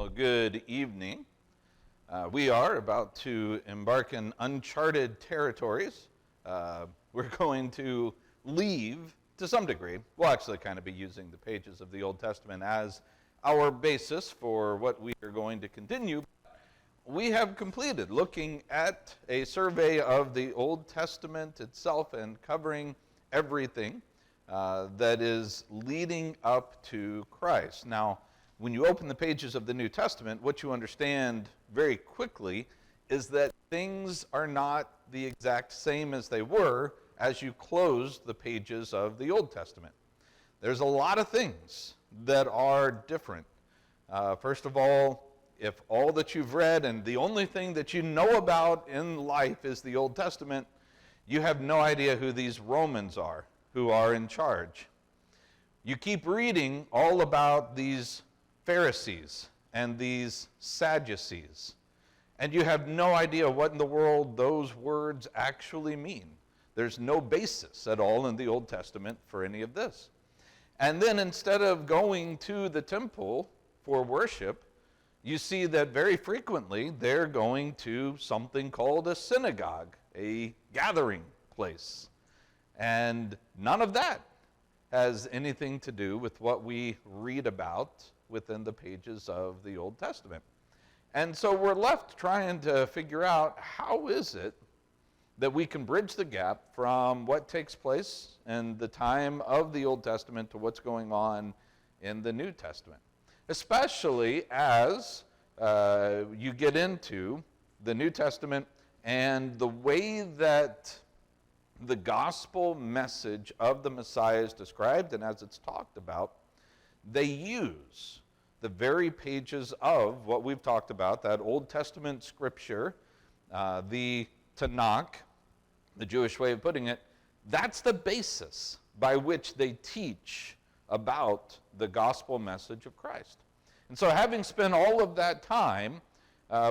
Well, good evening. We are about to embark in uncharted territories. We're going to leave, to some degree, we'll actually kind of be using the pages of the Old Testament as our basis for what we are going to continue. We have completed looking at a survey of the Old Testament itself and covering everything that is leading up to Christ. Now, when you open the pages of the New Testament, what you understand very quickly is that things are not the exact same as they were as you close the pages of the Old Testament. There's a lot of things that are different. First of all, if all that you've read and the only thing that you know about in life is the Old Testament, you have no idea who these Romans are who are in charge. You keep reading all about these Pharisees and these Sadducees, and you have no idea what in the world those words actually mean. There's no basis at all in the Old Testament for any of this. And then instead of going to the temple for worship, you see that very frequently they're going to something called a synagogue, a gathering place. And none of that has anything to do with what we read about within the pages of the Old Testament. And so we're left trying to figure out how is it that we can bridge the gap from what takes place in the time of the Old Testament to what's going on in the New Testament. Especially as you get into the New Testament and the way that the gospel message of the Messiah is described and as it's talked about, they use the very pages of what we've talked about, that Old Testament scripture, the Tanakh, the Jewish way of putting it. That's the basis by which they teach about the gospel message of Christ. And so having spent all of that time,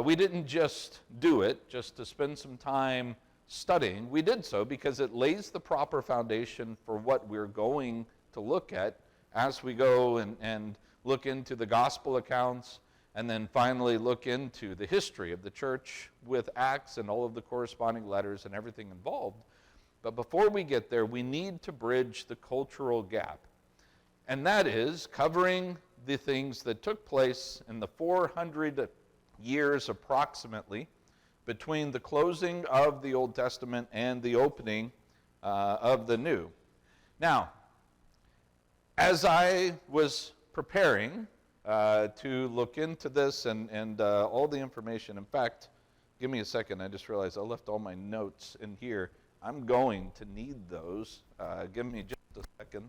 we didn't just do it just to spend some time studying. We did so because it lays the proper foundation for what we're going to look at as we go and look into the gospel accounts and then finally look into the history of the church with Acts and all of the corresponding letters and everything involved. But before we get there, we need to bridge the cultural gap. And that is covering the things that took place in the 400 years approximately between the closing of the Old Testament and the opening of the New. Now, as I was preparing to look into this and all the information, in fact, give me a second, I just realized I left all my notes in here. I'm going to need those. Give me just a second.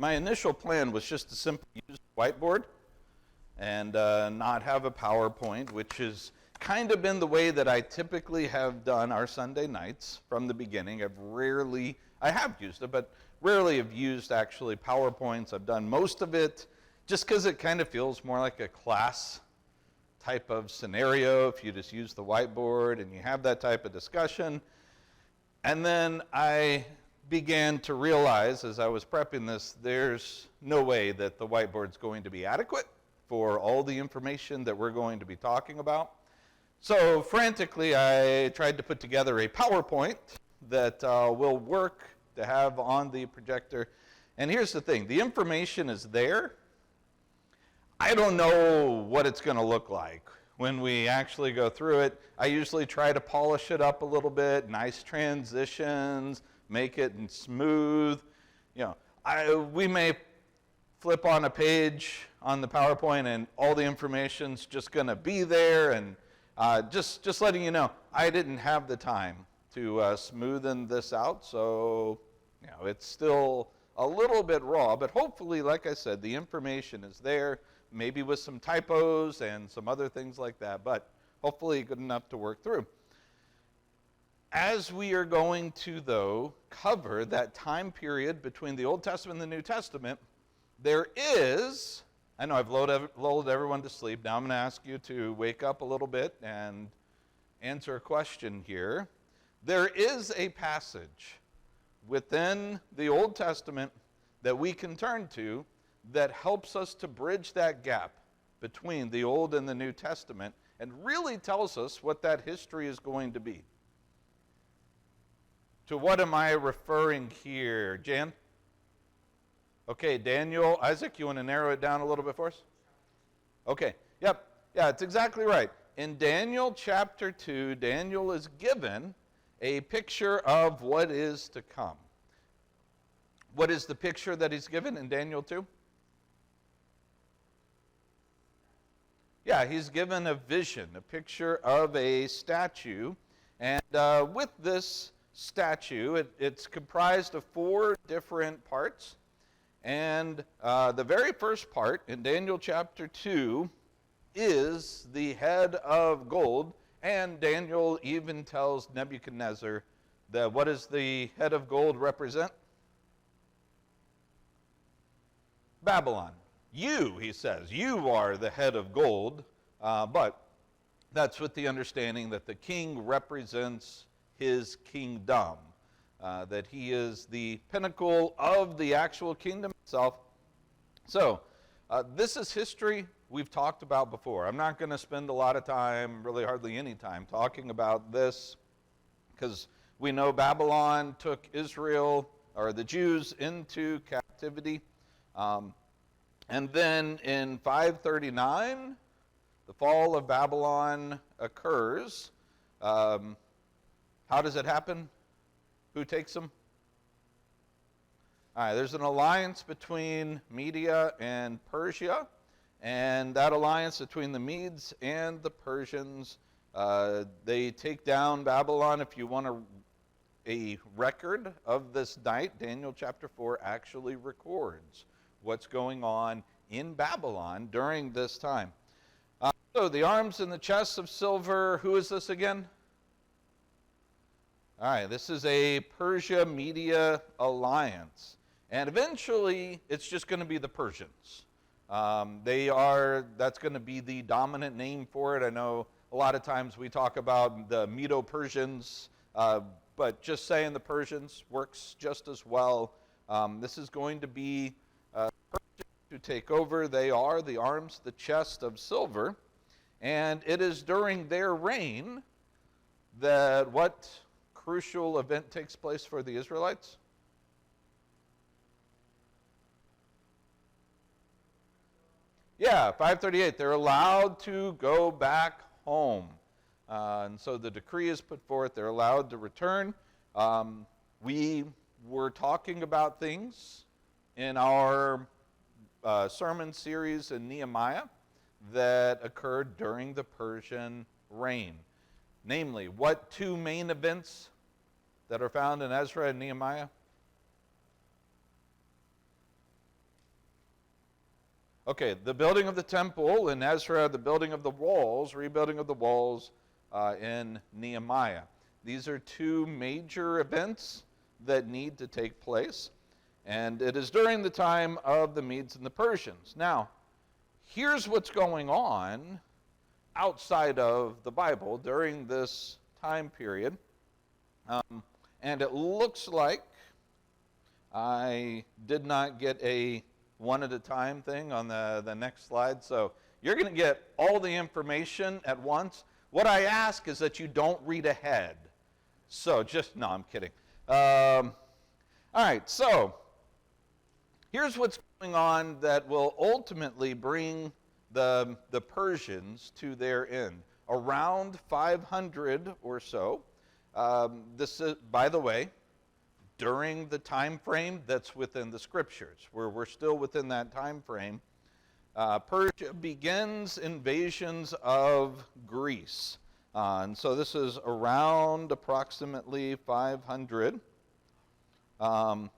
My initial plan was just to simply use the whiteboard and not have a PowerPoint, which has kind of been the way that I typically have done our Sunday nights from the beginning. I have used it, but rarely have used actually PowerPoints. I've done most of it just because it kind of feels more like a class type of scenario if you just use the whiteboard and you have that type of discussion. And then I began to realize as I was prepping this, there's no way that the whiteboard's going to be adequate for all the information that we're going to be talking about. So frantically, I tried to put together a PowerPoint that will work to have on the projector. And here's the thing, the information is there. I don't know what it's going to look like when we actually go through it. I usually try to polish it up a little bit, nice transitions, make it smooth. You know, we may flip on a page on the PowerPoint and all the information's just going to be there. And just letting you know, I didn't have the time to smoothen this out. So, you know, it's still a little bit raw. But hopefully, like I said, the information is there, maybe with some typos and some other things like that. But hopefully good enough to work through. As we are going to, though, cover that time period between the Old Testament and the New Testament, there is I know I've lulled everyone to sleep. Now I'm going to ask you to wake up a little bit and answer a question here. There is a passage within the Old Testament that we can turn to that helps us to bridge that gap between the Old and the New Testament and really tells us what that history is going to be. To what am I referring here, Jan? Okay, Daniel, Isaac, you want to narrow it down a little bit for us? Okay, yep, yeah, it's exactly right. In Daniel chapter 2, Daniel is given a picture of what is to come. What is the picture that he's given in Daniel 2? Yeah, he's given a vision, a picture of a statue. And with this statue, it's comprised of 4 different parts. And the very first part in Daniel chapter 2 is the head of gold. And Daniel even tells Nebuchadnezzar that what does the head of gold represent? Babylon. You, he says, you are the head of gold. But that's with the understanding that the king represents his kingdom. That he is the pinnacle of the actual kingdom itself. So, this is history we've talked about before. I'm not going to spend a lot of time, really hardly any time, talking about this, because we know Babylon took Israel, or the Jews, into captivity. And then in 539, the fall of Babylon occurs. How does it happen? Who takes them? All right, there's an alliance between Media and Persia, and that alliance between the Medes and the Persians, they take down Babylon. If you want a record of this night, Daniel chapter 4 actually records what's going on in Babylon during this time. So the arms and the chests of silver, who is this again? All right, this is a Persia-Media alliance. And eventually, it's just going to be the Persians. That's going to be the dominant name for it. I know a lot of times we talk about the Medo-Persians, but just saying the Persians works just as well. This is going to be Persians who take over. They are the arms, the chest of silver. And it is during their reign that what crucial event takes place for the Israelites? Yeah, 538. They're allowed to go back home. And so the decree is put forth. They're allowed to return. We were talking about things in our sermon series in Nehemiah that occurred during the Persian reign. Namely, what 2 main events that are found in Ezra and Nehemiah? Okay, the building of the temple in Ezra, the building of the walls, rebuilding of the walls in Nehemiah. These are 2 major events that need to take place. And it is during the time of the Medes and the Persians. Now, here's what's going on outside of the Bible during this time period. And it looks like I did not get a one at a time thing on the next slide. So you're going to get all the information at once. What I ask is that you don't read ahead. So no, I'm kidding. All right, so here's what's going on that will ultimately bring the Persians to their end. Around 500 or so. This is, by the way, during the time frame that's within the scriptures, where we're still within that time frame. Persia begins invasions of Greece. And so this is around approximately 500. So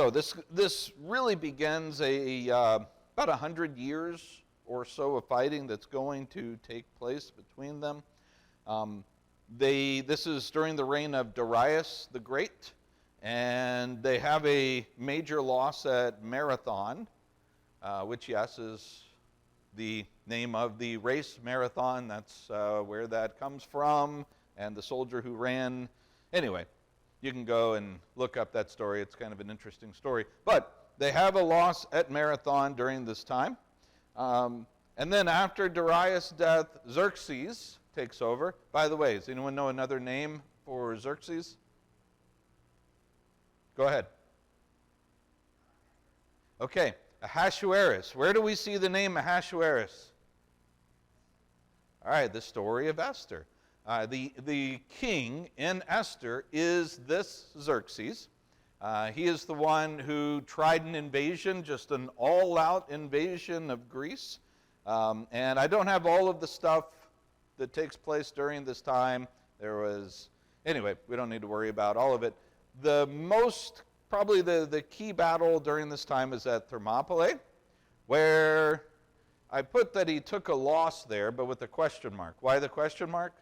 this really begins about 100 years or so of fighting that's going to take place between them. This is during the reign of Darius the Great, and they have a major loss at Marathon, which, yes, is the name of the race marathon. That's where that comes from, and the soldier who ran. Anyway, you can go and look up that story. It's kind of an interesting story. But they have a loss at Marathon during this time. And then after Darius' death, Xerxes takes over. By the way, does anyone know another name for Xerxes? Go ahead. Okay, Ahasuerus. Where do we see the name Ahasuerus? All right, the story of Esther. The king in Esther is this Xerxes. He is the one who tried an invasion, just an all-out invasion of Greece. And I don't have all of the stuff that takes place during this time. Anyway, we don't need to worry about all of it. Probably the key battle during this time is at Thermopylae, where I put that he took a loss there, but with a question mark. Why the question mark?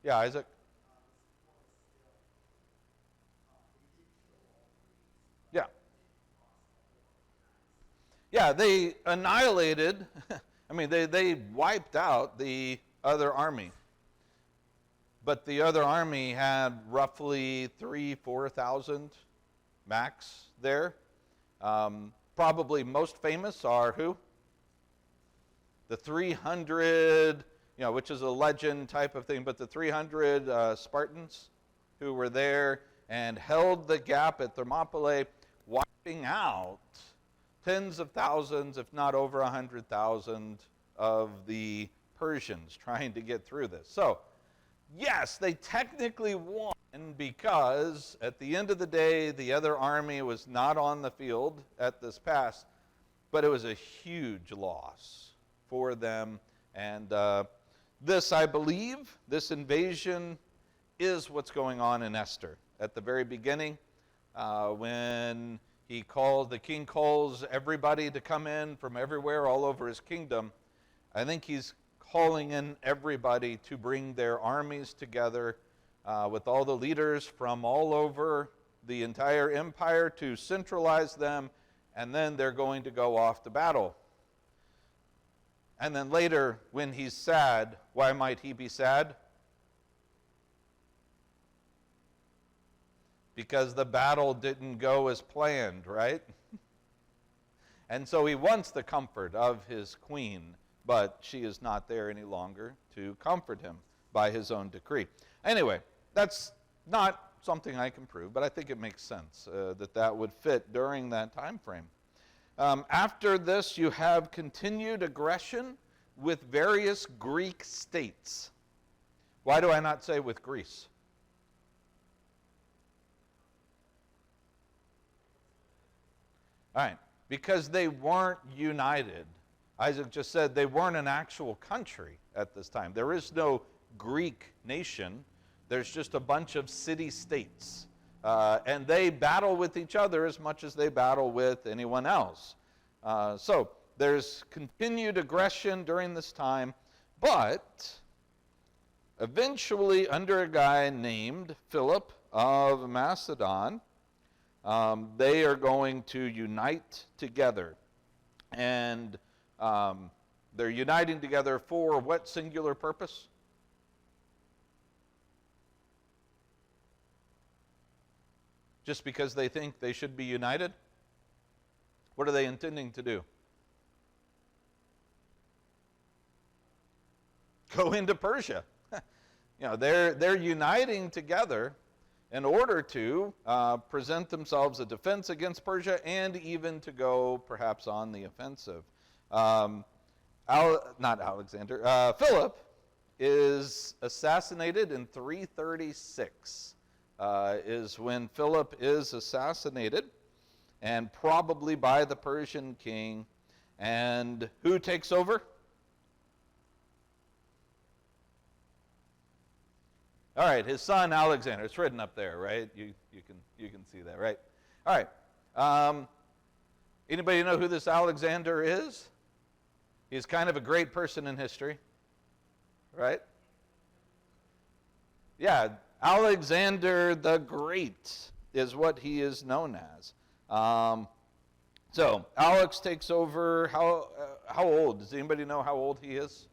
Yeah, Isaac? Yeah. Yeah, they annihilated, they wiped out the other army. But the other army had roughly 3,000-4,000 max there. Probably most famous are who? The 300, which is a legend type of thing, but the 300 Spartans who were there and held the gap at Thermopylae, wiping out tens of thousands, if not over 100,000 of the Persians trying to get through this. So, yes, they technically won because at the end of the day, the other army was not on the field at this pass, but it was a huge loss for them. And this, I believe, this invasion is what's going on in Esther. At the very beginning, when the king calls everybody to come in from everywhere all over his kingdom, I think he's calling in everybody to bring their armies together with all the leaders from all over the entire empire to centralize them, and then they're going to go off to battle. And then later, when he's sad, why might he be sad? Because the battle didn't go as planned, right? And so he wants the comfort of his queen, but she is not there any longer to comfort him by his own decree. Anyway, that's not something I can prove, but I think it makes sense that would fit during that time frame. After this, you have continued aggression with various Greek states. Why do I not say with Greece? All right, because they weren't united. Isaac just said they weren't an actual country at this time. There is no Greek nation. There's just a bunch of city-states. And they battle with each other as much as they battle with anyone else. So there's continued aggression during this time, but eventually under a guy named Philip of Macedon, they are going to unite together. And they're uniting together for what singular purpose? Just because they think they should be united? What are they intending to do? Go into Persia. They're uniting together in order to present themselves a defense against Persia and even to go perhaps on the offensive. Philip is assassinated in 336. Is when Philip is assassinated, and probably by the Persian king. And who takes over? All right, his son Alexander. It's written up there, right? You can see that, right? All right. Anybody know who this Alexander is? He's kind of a great person in history, right? Yeah, Alexander the Great is what he is known as. So Alex takes over. How old? Does anybody know how old he is?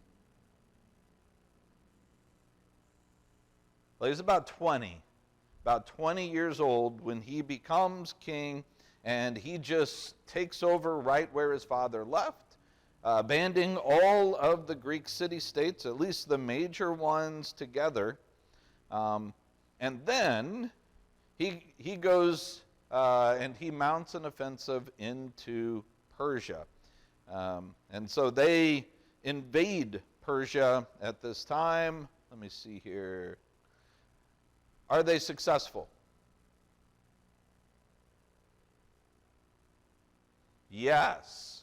Well, he's about 20. About 20 years old when he becomes king, and he just takes over right where his father left, banding all of the Greek city-states, at least the major ones, together. And then he goes and he mounts an offensive into Persia. And so they invade Persia at this time. Let me see here. Are they successful? Yes.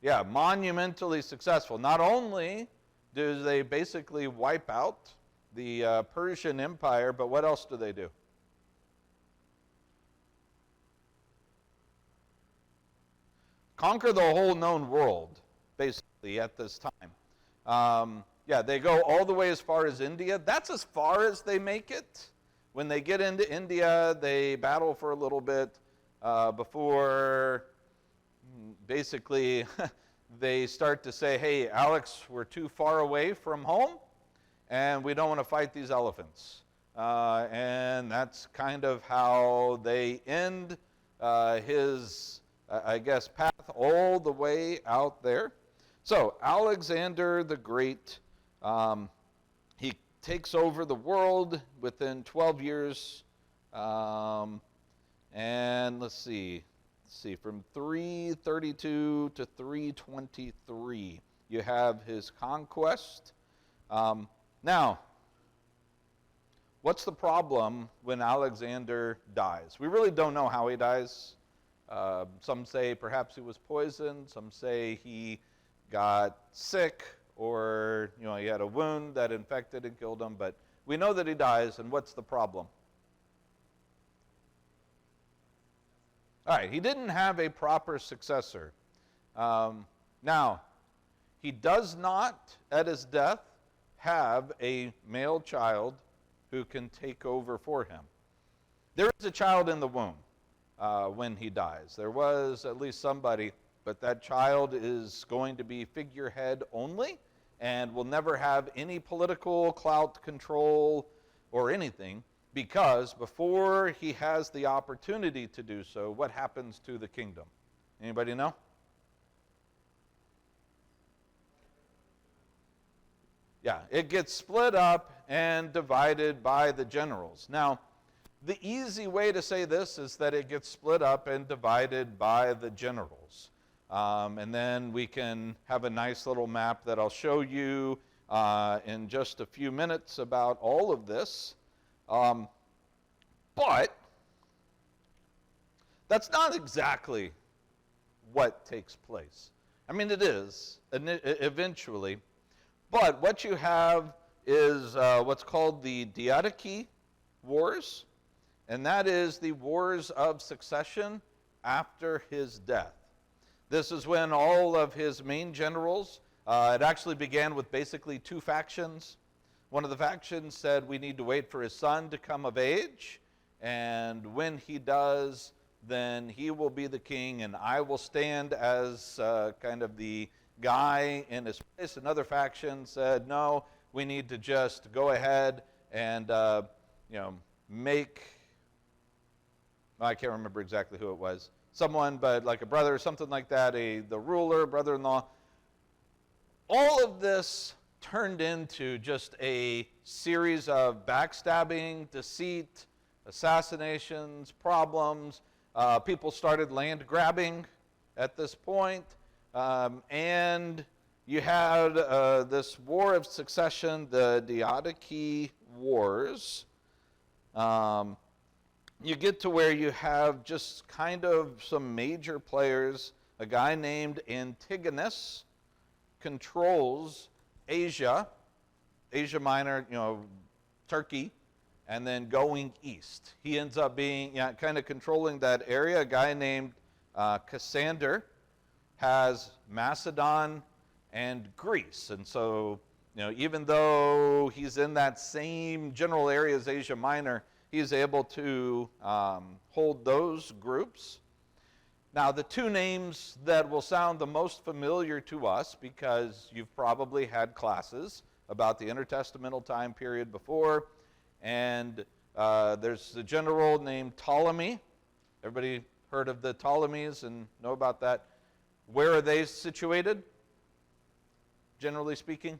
Yeah, monumentally successful. Not only do they basically wipe out the Persian Empire, but what else do they do? Conquer the whole known world, basically, at this time. Yeah, they go all the way as far as India. That's as far as they make it. When they get into India, they battle for a little bit before basically they start to say, hey, Alex, we're too far away from home, and we don't want to fight these elephants. And that's kind of how they end his, I guess, path all the way out there. So Alexander the Great, he takes over the world within 12 years. And let's see, from 332 to 323, you have his conquest. Now, what's the problem when Alexander dies? We really don't know how he dies. Some say perhaps he was poisoned. Some say he got sick, or he had a wound that infected and killed him. But we know that he dies, and what's the problem? All right, he didn't have a proper successor. Now, he does not, at his death, have a male child who can take over for him. There is a child in the womb when he dies. There was at least somebody, but that child is going to be figurehead only and will never have any political clout, control, or anything, because before he has the opportunity to do so, what happens to the kingdom? Anybody know? Yeah, it gets split up and divided by the generals. Now, the easy way to say this is that it gets split up and divided by the generals. And then we can have a nice little map that I'll show you in just a few minutes about all of this. But that's not exactly what takes place. I mean, it is eventually. But what you have is what's called the Diadochi Wars, and that is the wars of succession after his death. This is when all of his main generals, it actually began with basically two factions. One of the factions said we need to wait for his son to come of age, and when he does, then he will be the king, and I will stand as kind of the guy in his place. Another faction said, no, we need to just go ahead and make, I can't remember exactly who it was, someone, but like a brother or something like that, the ruler, brother-in-law. All of this turned into just a series of backstabbing, deceit, assassinations, problems. People started land grabbing at this point. And you had this war of succession, the Diadochi Wars. You get to where you have just kind of some major players. A guy named Antigonus controls Asia Minor, Turkey, and then going east. He ends up being kind of controlling that area. A guy named Cassander has Macedon and Greece. And so, even though he's in that same general area as Asia Minor, he's able to hold those groups. Now, the two names that will sound the most familiar to us, because you've probably had classes about the intertestamental time period before, and there's a general named Ptolemy. Everybody heard of the Ptolemies and know about that? Where are they situated, generally speaking?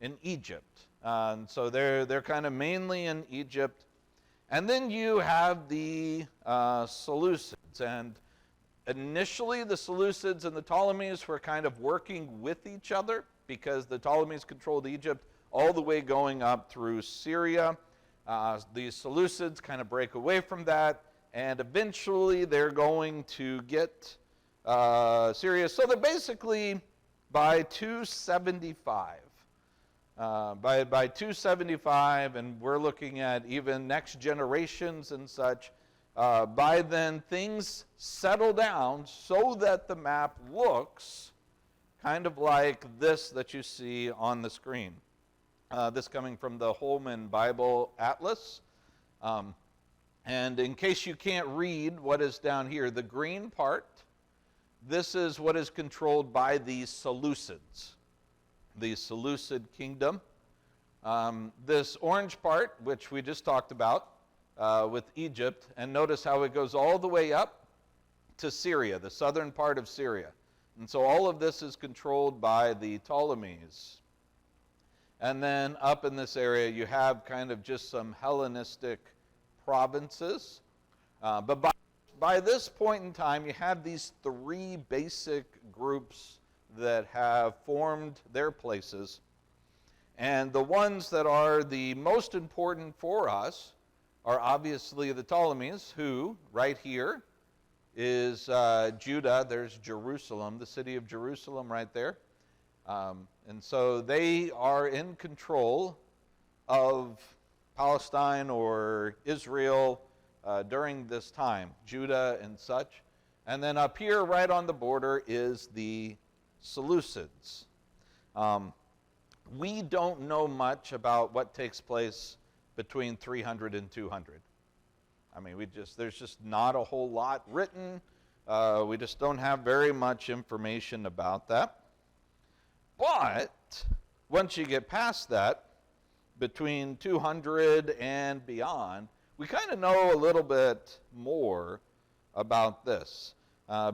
In Egypt. And so they're kind of mainly in Egypt. And then you have the Seleucids. And initially, the Seleucids and the Ptolemies were kind of working with each other, because the Ptolemies controlled Egypt all the way going up through Syria. The Seleucids kind of break away from that, and eventually they're going to get Syria. So they're basically by 275. By 275, and we're looking at even next generations and such, by then things settle down so that the map looks kind of like this that you see on the screen. This coming from the Holman Bible Atlas. And in case you can't read what is down here, the green part, this is what is controlled by the Seleucids, the Seleucid kingdom. This orange part, which we just talked about with Egypt, and notice how it goes all the way up to Syria, the southern part of Syria. And so all of this is controlled by the Ptolemies. And then up in this area, you have kind of just some Hellenistic provinces. But by this point in time, you have these three basic groups that have formed their places. And the ones that are the most important for us are obviously the Ptolemies, who, right here, is Judah. There's Jerusalem, the city of Jerusalem right there. And so they are in control of Palestine or Israel during this time, Judah and such. And then up here, right on the border, is the Seleucids. We don't know much about what takes place between 300 and 200. I mean, there's just not a whole lot written. We just don't have very much information about that. But once you get past that, between 200 and beyond, we kind of know a little bit more about this.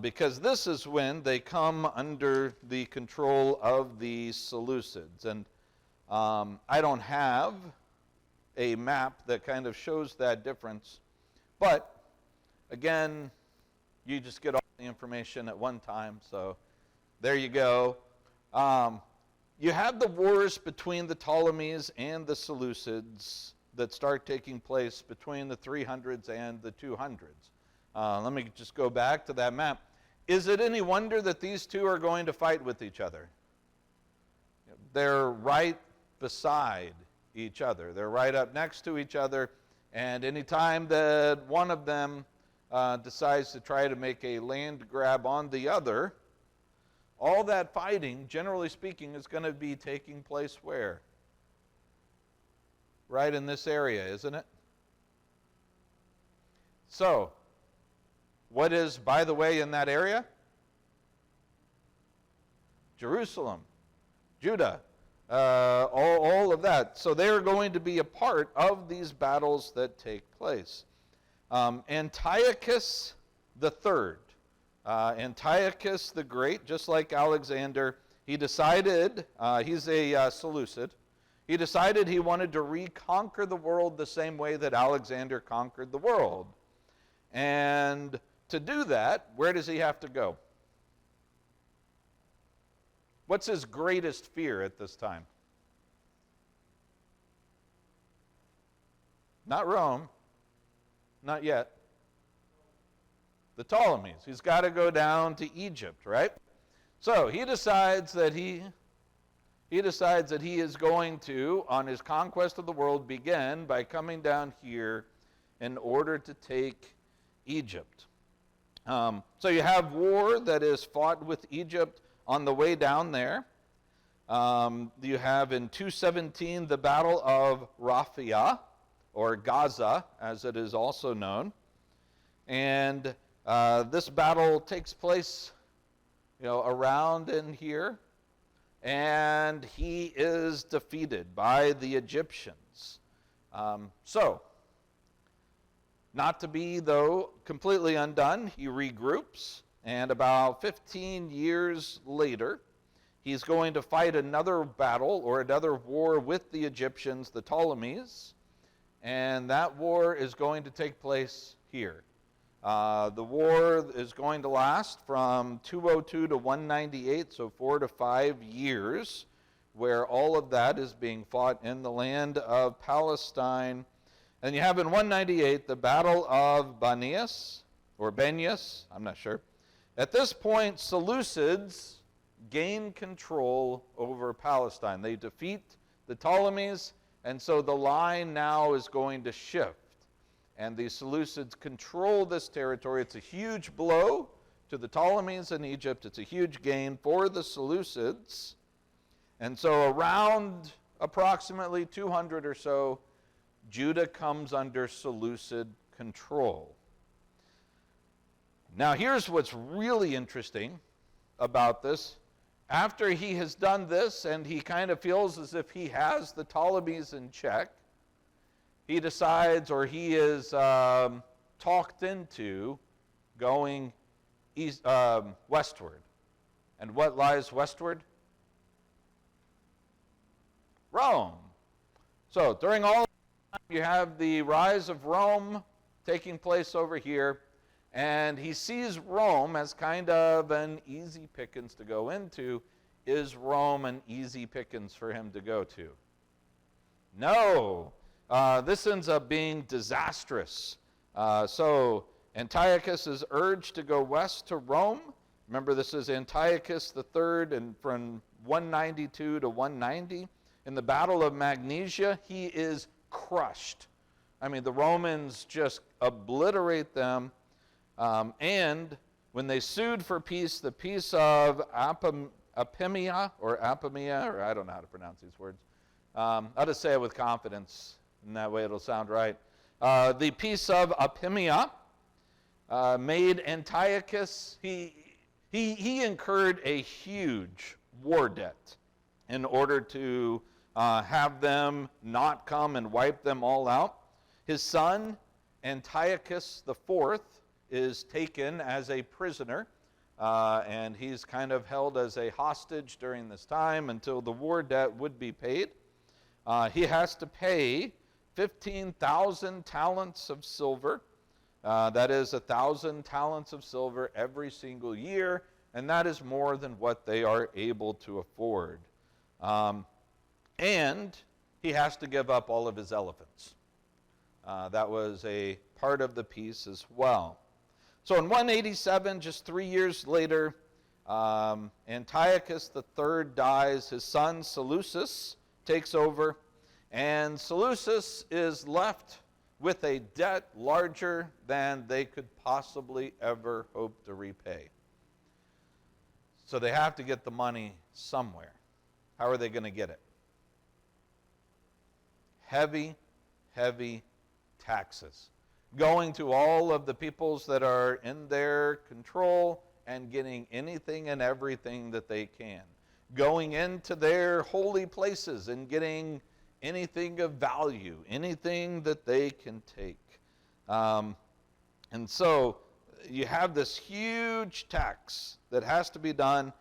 Because this is when they come under the control of the Seleucids. And I don't have a map that kind of shows that difference. But, again, you just get all the information at one time, so there you go. You have the wars between the Ptolemies and the Seleucids that start taking place between the 300s and the 200s. Let me just go back to that map. Is it any wonder that these two are going to fight with each other? They're right beside each other. They're right up next to each other. And any time that one of them decides to try to make a land grab on the other, all that fighting, generally speaking, is going to be taking place where? Right in this area, isn't it? So, what is, by the way, in that area? Jerusalem, Judah, all of that. So they're going to be a part of these battles that take place. Antiochus III, Antiochus the Great, just like Alexander, he decided, he's a Seleucid, he decided he wanted to reconquer the world the same way that Alexander conquered the world. And to do that, where does he have to go? What's his greatest fear at this time? Not Rome. Not yet. The Ptolemies. He's got to go down to Egypt, right? So he decides that he is going to, on his conquest of the world, begin by coming down here in order to take Egypt. So you have war that is fought with Egypt on the way down there. You have in 217 the Battle of Raphia, or Gaza, as it is also known. And This battle takes place, around in here, and he is defeated by the Egyptians. Not to be, though, completely undone, he regroups, and about 15 years later, he's going to fight another battle or another war with the Egyptians, the Ptolemies, and that war is going to take place here. The war is going to last from 202 to 198, so 4 to 5 years, where all of that is being fought in the land of Palestine. And you have in 198 the Battle of Banias, or Benias, I'm not sure. At this point, Seleucids gain control over Palestine. They defeat the Ptolemies, and so the line now is going to shift. And the Seleucids control this territory. It's a huge blow to the Ptolemies in Egypt. It's a huge gain for the Seleucids. And so around approximately 200 or so, Judah comes under Seleucid control. Now here's what's really interesting about this. After he has done this and he kind of feels as if he has the Ptolemies in check, he decides, or he is talked into going westward. And what lies westward? Rome. So during all time, you have the rise of Rome taking place over here, and he sees Rome as kind of an easy pickings to go into. Is Rome an easy pickings for him to go to? No. This ends up being disastrous. So Antiochus is urged to go west to Rome. Remember, this is Antiochus III, and from 192 to 190. In the Battle of Magnesia, he is crushed. I mean, the Romans just obliterate them. And when they sued for peace, the peace of Apamea, or I don't know how to pronounce these words. I'll just say it with confidence, and that way it'll sound right. The peace of Apamea made Antiochus, he incurred a huge war debt in order to have them not come and wipe them all out. His son, Antiochus IV, is taken as a prisoner, and he's kind of held as a hostage during this time until the war debt would be paid. He has to pay 15,000 talents of silver. That is 1,000 talents of silver every single year, and that is more than what they are able to afford. And he has to give up all of his elephants. That was a part of the peace as well. So in 187, just 3 years later, Antiochus III dies. His son Seleucus takes over, and Seleucus is left with a debt larger than they could possibly ever hope to repay. So they have to get the money somewhere. How are they going to get it? Heavy, heavy taxes. Going to all of the peoples that are in their control and getting anything and everything that they can. Going into their holy places and getting anything of value, anything that they can take. And so you have this huge tax that has to be done.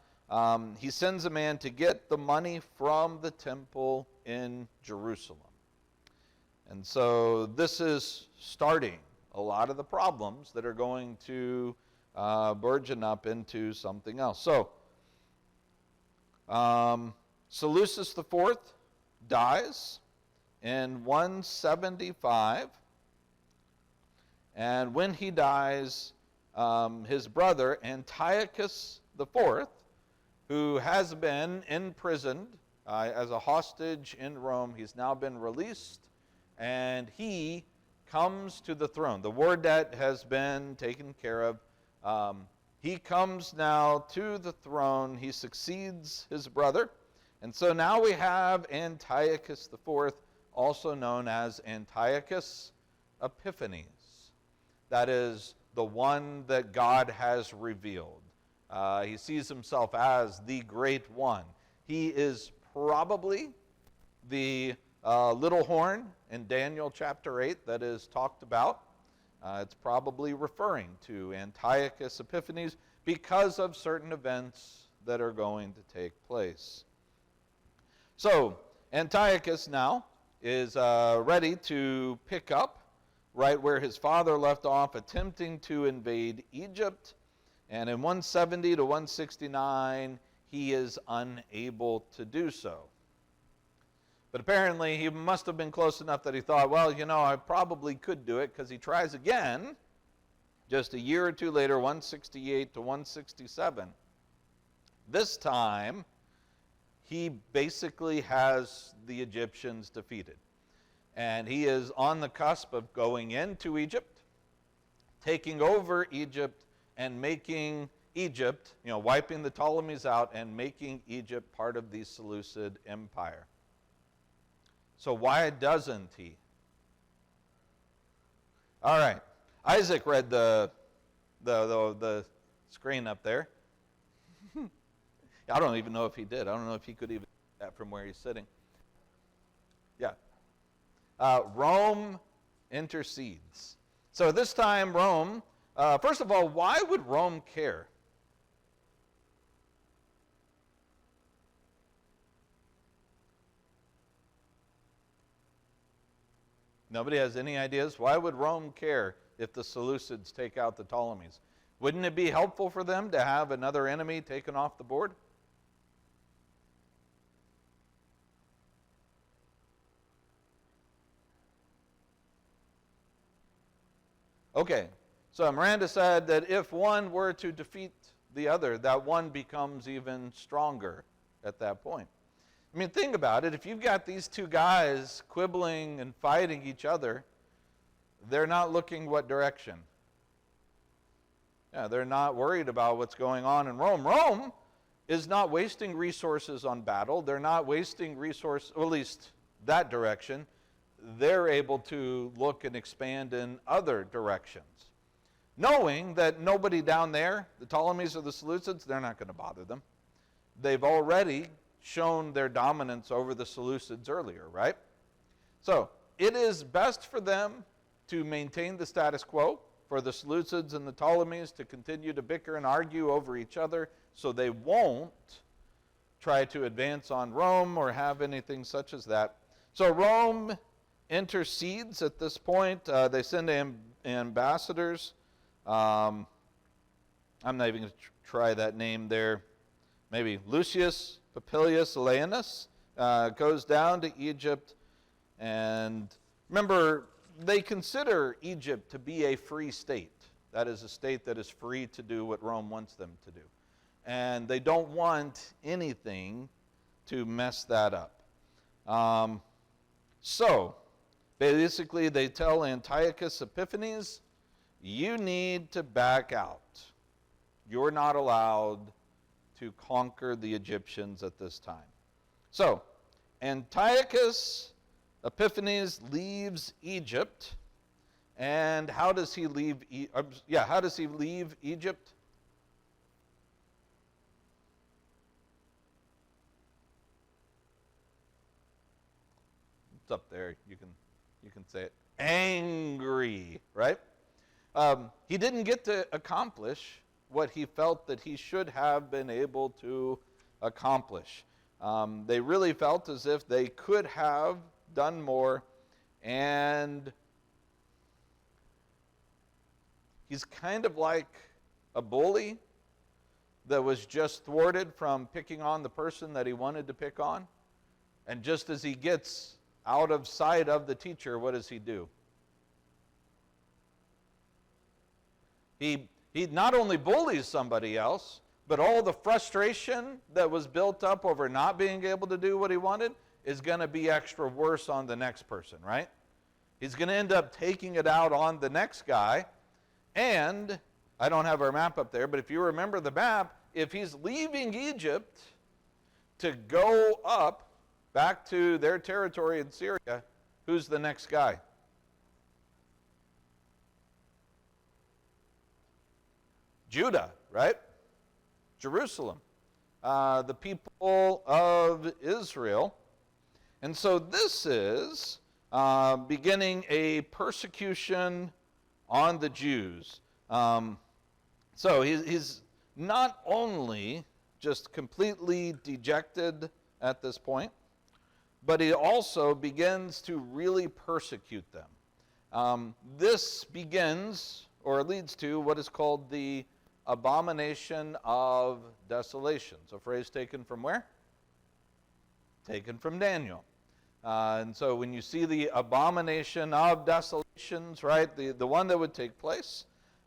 He sends a man to get the money from the temple in Jerusalem. And so this is starting a lot of the problems that are going to burgeon up into something else. So Seleucus IV dies in 175. And when he dies, his brother Antiochus IV, who has been imprisoned as a hostage in Rome, he's now been released, and he comes to the throne. The war debt has been taken care of. He comes now to the throne. He succeeds his brother. And so now we have Antiochus IV, also known as Antiochus Epiphanes. That is the one that God has revealed. He sees himself as the great one. He is probably the little horn in Daniel chapter 8 that is talked about. It's probably referring to Antiochus Epiphanes because of certain events that are going to take place. So, Antiochus now is ready to pick up right where his father left off, attempting to invade Egypt. And in 170 to 169, he is unable to do so. But apparently, he must have been close enough that he thought, well, I probably could do it, because he tries again just a year or two later, 168 to 167. This time, he basically has the Egyptians defeated. And he is on the cusp of going into Egypt, taking over Egypt, and making Egypt, wiping the Ptolemies out and making Egypt part of the Seleucid Empire. So why doesn't he? All right. Isaac read the screen up there. I don't even know if he did. I don't know if he could even do that from where he's sitting. Yeah. Rome intercedes. So this time Rome, first of all, why would Rome care? Nobody has any ideas? Why would Rome care if the Seleucids take out the Ptolemies? Wouldn't it be helpful for them to have another enemy taken off the board? Okay, so Miranda said that if one were to defeat the other, that one becomes even stronger at that point. I mean, think about it. If you've got these two guys quibbling and fighting each other, they're not looking what direction? Yeah, they're not worried about what's going on in Rome. Rome is not wasting resources on battle. They're not wasting resources, or at least that direction. They're able to look and expand in other directions, knowing that nobody down there, the Ptolemies or the Seleucids, they're not going to bother them. They've already shown their dominance over the Seleucids earlier, right? So it is best for them to maintain the status quo, for the Seleucids and the Ptolemies to continue to bicker and argue over each other, so they won't try to advance on Rome or have anything such as that. So Rome intercedes at this point. They send ambassadors. I'm not even going to try that name there. Maybe Lucius Papilius Laenas goes down to Egypt. And remember, they consider Egypt to be a free state. That is a state that is free to do what Rome wants them to do. And they don't want anything to mess that up. So, basically, they tell Antiochus Epiphanes, you need to back out. You're not allowed to conquer the Egyptians at this time. So, Antiochus Epiphanes leaves Egypt. And how does he leave? How does he leave Egypt? It's up there. You can say it. Angry, right? He didn't get to accomplish what he felt that he should have been able to accomplish. They really felt as if they could have done more, and he's kind of like a bully that was just thwarted from picking on the person that he wanted to pick on. And just as he gets out of sight of the teacher, what does he do? He not only bullies somebody else, but all the frustration that was built up over not being able to do what he wanted is going to be extra worse on the next person, right? He's going to end up taking it out on the next guy. And I don't have our map up there, but if you remember the map, if he's leaving Egypt to go up back to their territory in Syria, who's the next guy? Judah, right? Jerusalem, the people of Israel. And so this is beginning a persecution on the Jews. So he's not only just completely dejected at this point, but he also begins to really persecute them. This begins, or leads to, what is called the abomination of desolations, a phrase taken from where? Taken from Daniel. And so when you see the abomination of desolations, right, the one that would take place.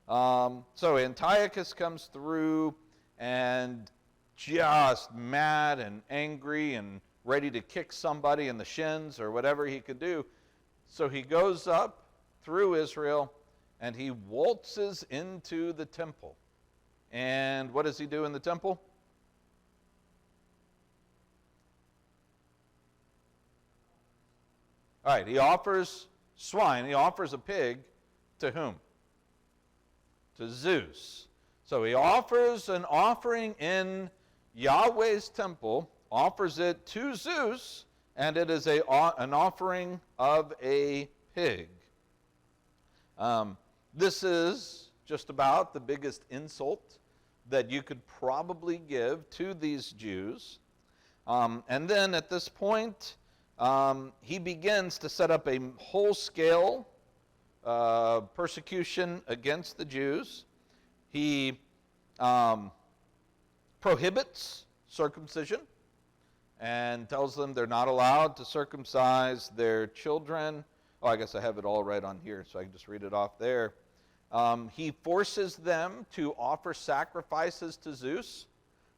So Antiochus comes through and just mad and angry and ready to kick somebody in the shins or whatever he could do. So he goes up through Israel and he waltzes into the temple. And what does he do in the temple? All right, he offers swine, he offers a pig to whom? To Zeus. So he offers an offering in Yahweh's temple, offers it to Zeus, and it is an offering of a pig. This is just about the biggest insult that you could probably give to these Jews. And then at this point, he begins to set up a whole-scale persecution against the Jews. He prohibits circumcision and tells them they're not allowed to circumcise their children. Oh, I guess I have it all right on here, so I can just read it off there. He forces them to offer sacrifices to Zeus.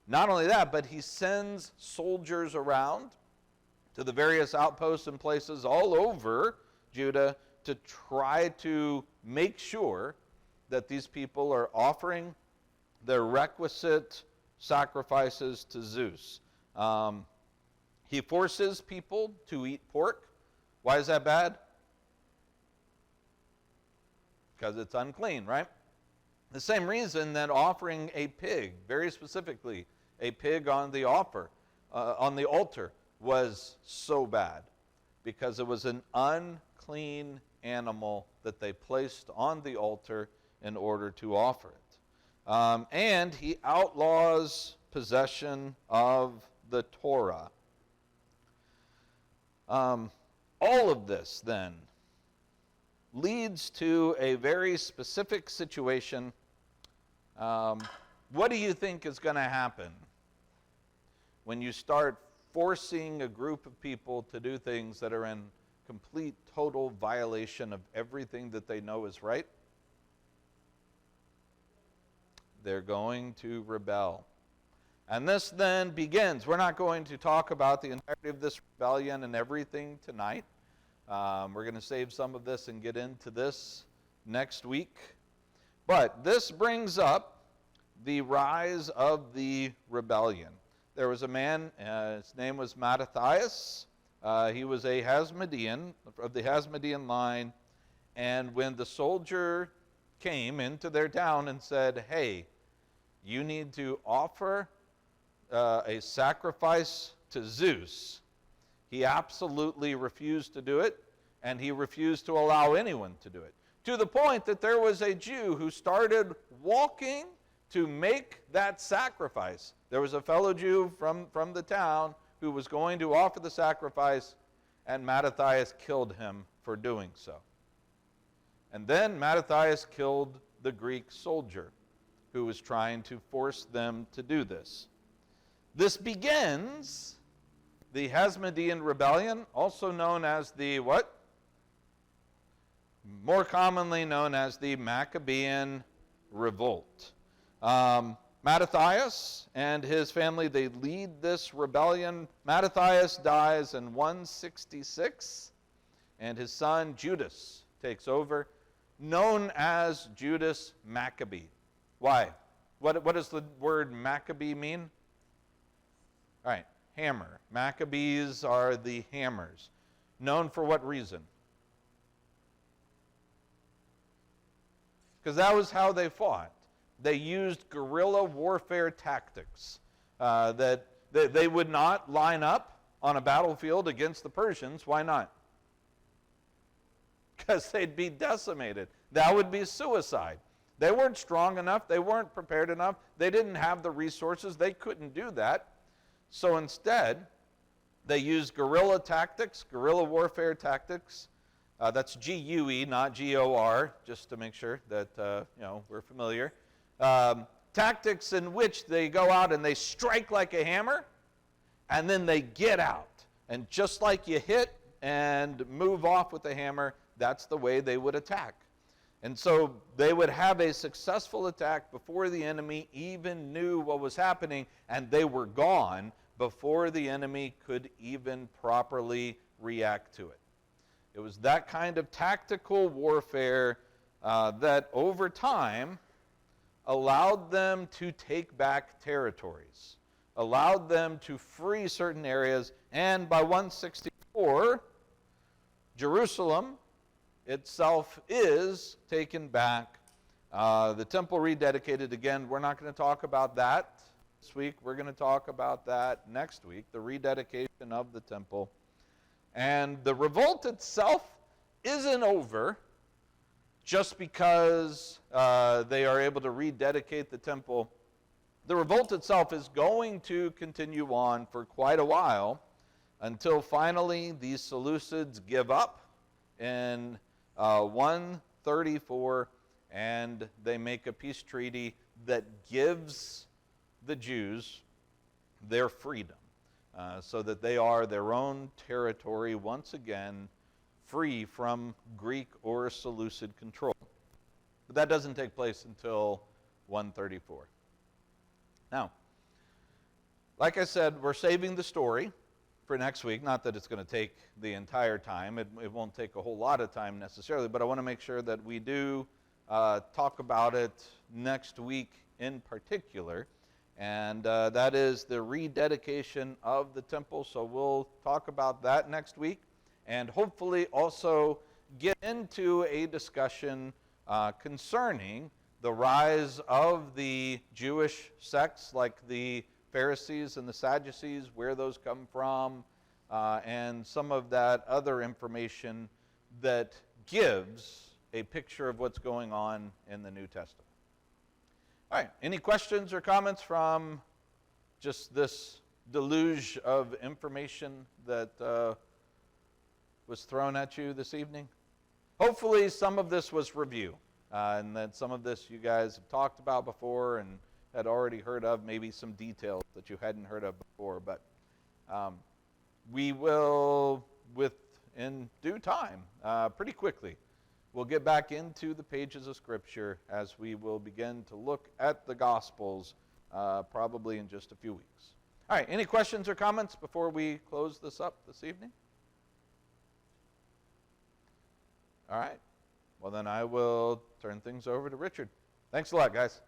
Not only that, but he sends soldiers around to the various outposts and places all over Judah to try to make sure that these people are offering their requisite sacrifices to Zeus. He forces people to eat pork. Why is that bad? Because it's unclean, right? The same reason that offering a pig, very specifically, a pig on the altar, was so bad, because it was an unclean animal that they placed on the altar in order to offer it. And he outlaws possession of the Torah. All of this, then, leads to a very specific situation. What do you think is going to happen when you start forcing a group of people to do things that are in complete, total violation of everything that they know is right? They're going to rebel. And this then begins. We're not going to talk about the entirety of this rebellion and everything tonight. We're going to save some of this and get into this next week. But this brings up the rise of the rebellion. There was a man, his name was Mattathias. He was a Hasmonean, of the Hasmonean line. And when the soldier came into their town and said, hey, you need to offer a sacrifice to Zeus, he absolutely refused to do it, and he refused to allow anyone to do it. To the point that there was a Jew who started walking to make that sacrifice. There was a fellow Jew from the town who was going to offer the sacrifice, and Mattathias killed him for doing so. And then Mattathias killed the Greek soldier who was trying to force them to do this. This begins the Hasmonean rebellion, also known as the what? More commonly known as the Maccabean revolt. Mattathias and his family, they lead this rebellion. Mattathias dies in 166, and his son Judas takes over, known as Judas Maccabee. Why? What does the word Maccabee mean? All right, hammer. Maccabees are the hammers. Known for what reason? Because that was how they fought. they used guerrilla warfare tactics. That they would not line up on a battlefield against the Persians. Why not? Because they'd be decimated. That would be suicide. They weren't strong enough. They weren't prepared enough. They didn't have the resources. They couldn't do that. So instead, they used guerrilla tactics, guerrilla warfare tactics. That's G-U-E, not G-O-R, just to make sure that we're familiar. Tactics in which they go out and they strike like a hammer, and then they get out. And just like you hit and move off with the hammer, that's the way they would attack. And so they would have a successful attack before the enemy even knew what was happening, and they were gone before the enemy could even properly react to it. It was that kind of tactical warfare that over time allowed them to take back territories, allowed them to free certain areas, and by 164, Jerusalem itself is taken back. The temple rededicated again. We're not going to talk about that this week. We're going to talk about that next week, the rededication of the temple. And the revolt itself isn't over just because they are able to rededicate the temple. The revolt itself is going to continue on for quite a while until finally these Seleucids give up in 134, and they make a peace treaty that gives the Jews their freedom, so that they are their own territory once again, free from Greek or Seleucid control. But that doesn't take place until 134. Now, like I said, we're saving the story for next week. Not that it's going to take the entire time. It won't take a whole lot of time necessarily, but I want to make sure that we do talk about it next week in particular. And that is the rededication of the temple. So we'll talk about that next week, and hopefully also get into a discussion concerning the rise of the Jewish sects like the Pharisees and the Sadducees, where those come from, and some of that other information that gives a picture of what's going on in the New Testament. All right, any questions or comments from just this deluge of information that was thrown at you this evening? Hopefully some of this was review, and that some of this you guys have talked about before and had already heard of, maybe some details that you hadn't heard of before. But we will, in due time, pretty quickly, we'll get back into the pages of Scripture as we will begin to look at the Gospels probably in just a few weeks. All right, any questions or comments before we close this up this evening? All right, well then I will turn things over to Richard. Thanks a lot, guys.